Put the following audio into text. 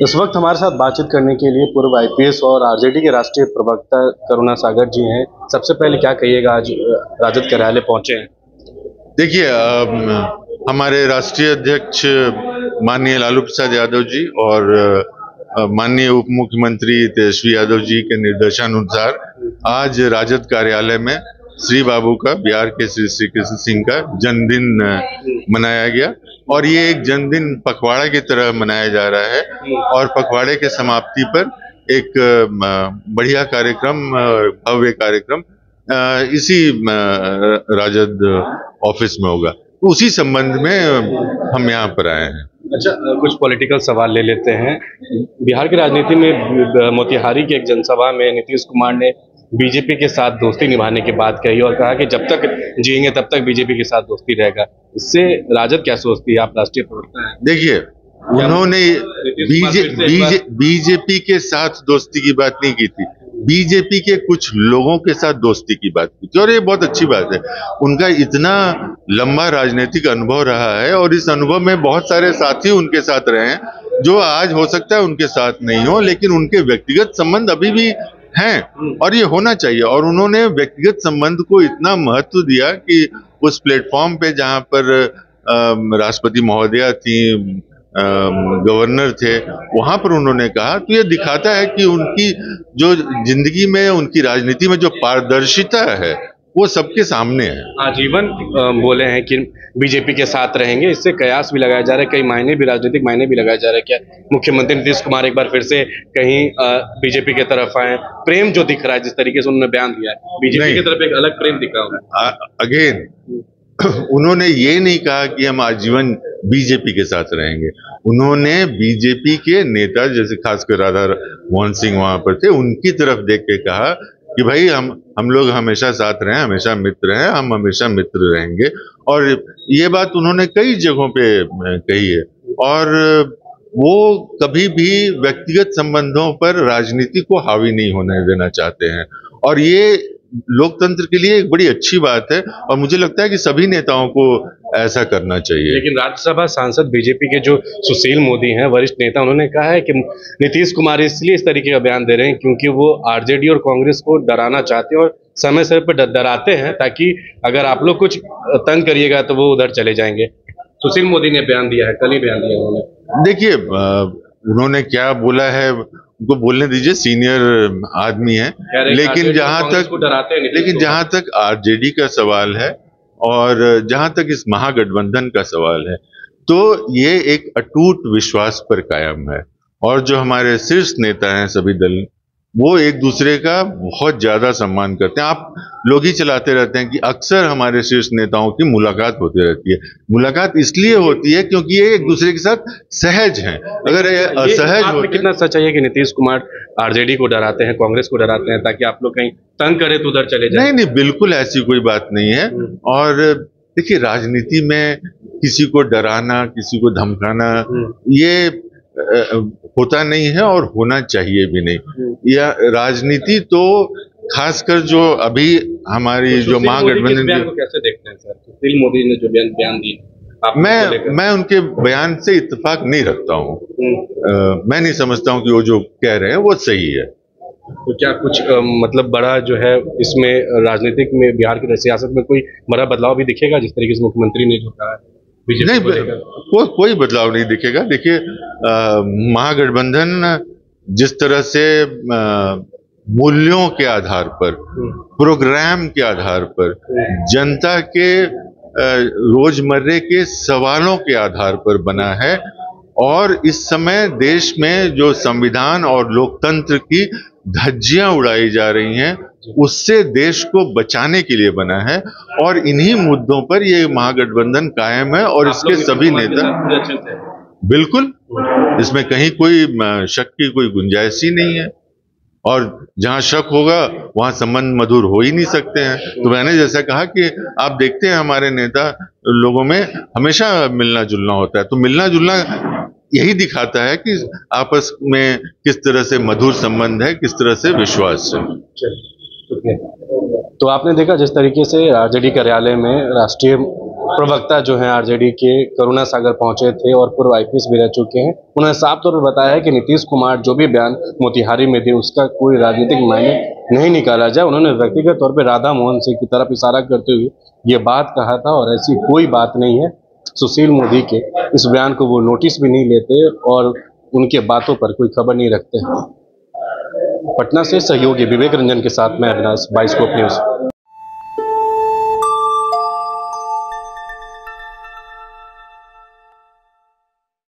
इस वक्त हमारे साथ बातचीत करने के लिए पूर्व आईपीएस और आरजेडी के राष्ट्रीय प्रवक्ता करुणा सागर जी हैं। सबसे पहले क्या कहिएगा, आज राजद कार्यालय पहुंचे हैं। देखिए, हमारे राष्ट्रीय अध्यक्ष माननीय लालू प्रसाद यादव जी और माननीय उप मुख्यमंत्री तेजस्वी यादव जी के निर्देशानुसार आज राजद कार्यालय में श्री बाबू का, बिहार के श्री कृष्ण सिंह का जन्मदिन मनाया गया और ये एक जन्मदिन पखवाड़ा की तरह मनाया जा रहा है और पखवाड़े के समाप्ति पर एक बढ़िया कार्यक्रम, भव्य कार्यक्रम इसी राजद ऑफिस में होगा। तो उसी संबंध में हम यहाँ पर आए हैं। अच्छा, कुछ पॉलिटिकल सवाल ले लेते हैं। बिहार की राजनीति में मोतिहारी की एक जनसभा में नीतीश कुमार ने बीजेपी के साथ दोस्ती निभाने की बात कही और कहा कि जब तक जिएंगे तब तक बीजेपी के साथ दोस्ती रहेगा। इससे राजद क्या सोचती है? आप राष्ट्रीय प्रवक्ता हैं। देखिए, उन्होंने बीजेपी के साथ दोस्ती की बात नहीं की थी, बीजेपी के कुछ लोगों के साथ दोस्ती की बात की थी और ये बहुत अच्छी बात है। उनका इतना लंबा राजनीतिक अनुभव रहा है और इस अनुभव में बहुत सारे साथी उनके साथ रहे हैं जो आज हो सकता है उनके साथ नहीं हो, लेकिन उनके व्यक्तिगत संबंध अभी भी हैं और ये होना चाहिए। और उन्होंने व्यक्तिगत संबंध को इतना महत्व दिया कि उस प्लेटफॉर्म पे जहां पर राष्ट्रपति महोदया थी, गवर्नर थे, वहां पर उन्होंने कहा, तो ये दिखाता है कि उनकी जो जिंदगी में, उनकी राजनीति में जो पारदर्शिता है वो सबके सामने है। आजीवन बोले हैं कि बीजेपी के साथ रहेंगे। इससे कयास भी लगाया जा रहा है, कई मायने भी, राजनीतिक मायने भी लगाया जा रहा है। क्या मुख्यमंत्री नीतीश कुमार एक बार फिर से कहीं बीजेपी के तरफ आए? प्रेम जो दिख रहा है, जिस तरीके से उन्होंने बयान दिया है, बीजेपी की तरफ एक अलग प्रेम दिख रहा है। अगेन, उन्होंने ये नहीं कहा कि हम आजीवन बीजेपी के साथ रहेंगे। उन्होंने बीजेपी के नेता, जैसे खासकर राधा मोहन सिंह वहां पर थे, उनकी तरफ देख के कहा कि भाई हम लोग हमेशा साथ रहें, हमेशा मित्र हैं, हम हमेशा मित्र रहेंगे। और ये बात उन्होंने कई जगहों पे कही है और वो कभी भी व्यक्तिगत संबंधों पर राजनीति को हावी नहीं होने देना चाहते हैं और ये लोकतंत्र के लिए एक बड़ी अच्छी बात है और मुझे लगता है कि सभी नेताओं को ऐसा करना चाहिए। लेकिन राज्यसभा सांसद बीजेपी के जो सुशील मोदी हैं, वरिष्ठ नेता, उन्होंने कहा है कि नीतीश कुमार इसलिए इस तरीके का बयान दे रहे हैं क्योंकि वो आरजेडी और कांग्रेस को डराना चाहते हैं और समय समय पर डराते हैं ताकि अगर आप लोग कुछ तंग करिएगा तो वो उधर चले जाएंगे। सुशील मोदी ने बयान दिया है, कल ही बयान दिया उन्होंने। देखिए, उन्होंने क्या बोला है उनको बोलने दीजिए, सीनियर आदमी है। लेकिन जहां तक आरजेडी का सवाल है और जहां तक इस महागठबंधन का सवाल है, तो ये एक अटूट विश्वास पर कायम है और जो हमारे शीर्ष नेता हैं सभी दल, वो एक दूसरे का बहुत ज्यादा सम्मान करते हैं। आप लोग ही चलाते रहते हैं कि अक्सर हमारे शीर्ष नेताओं की मुलाकात होती रहती है। मुलाकात इसलिए होती है क्योंकि ये एक दूसरे के साथ सहज हैं। अगर ये असहज होते, कितना सच है कि नीतीश कुमार आरजेडी को डराते हैं, कांग्रेस को डराते हैं ताकि आप लोग कहीं तंग करें तो उधर चले जाएं? नहीं, बिल्कुल ऐसी कोई बात नहीं है। और देखिए, राजनीति में किसी को डराना, किसी को धमकाना, ये होता नहीं है और होना चाहिए भी नहीं। या राजनीति तो खासकर जो अभी हमारी जो महागठबंधन को कैसे देखते हैं सर? सुशील मोदी ने जो बयान दिए, मैं उनके बयान से इत्तेफाक नहीं रखता हूँ। मैं नहीं समझता हूँ कि वो जो कह रहे हैं वो सही है। तो क्या कुछ मतलब बड़ा जो है इसमें राजनीतिक में, बिहार की सियासत में कोई बड़ा बदलाव भी दिखेगा जिस तरीके से मुख्यमंत्री ने जो कहा है? नहीं, कोई बदलाव नहीं दिखेगा। देखिए, महागठबंधन जिस तरह से मूल्यों के आधार पर, प्रोग्राम के आधार पर, जनता के रोजमर्रे के सवालों के आधार पर बना है और इस समय देश में जो संविधान और लोकतंत्र की धज्जियां उड़ाई जा रही हैं, उससे देश को बचाने के लिए बना है और इन्हीं मुद्दों पर ये महागठबंधन कायम है और इसके सभी नेता, बिल्कुल, इसमें कहीं कोई शक की कोई गुंजाइश ही नहीं है और जहां शक होगा वहां संबंध मधुर हो ही नहीं सकते हैं। तो मैंने जैसा कहा कि आप देखते हैं हमारे नेता लोगों में हमेशा मिलना जुलना होता है, तो मिलना जुलना यही दिखाता है कि आपस में किस तरह से मधुर संबंध है, किस तरह से विश्वास है। तो आपने देखा जिस तरीके से आरजेडी कार्यालय में राष्ट्रीय प्रवक्ता जो हैं आरजेडी के करुणा सागर पहुंचे थे और पूर्व आईपीएस भी रह चुके हैं। उन्होंने साफ तौर पर बताया है कि नीतीश कुमार जो भी बयान मोतिहारी में दे उसका कोई राजनीतिक मायने नहीं निकाला जाए। उन्होंने व्यक्तिगत तौर पर राधा मोहन सिंह की तरफ इशारा करते हुए ये बात कहा था और ऐसी कोई बात नहीं है। सुशील मोदी के इस बयान को वो नोटिस भी नहीं लेते और उनके बातों पर कोई खबर नहीं रखते। पटना से सहयोगी विवेक रंजन के साथ मैं अविनाश, बाइस्कोप न्यूज।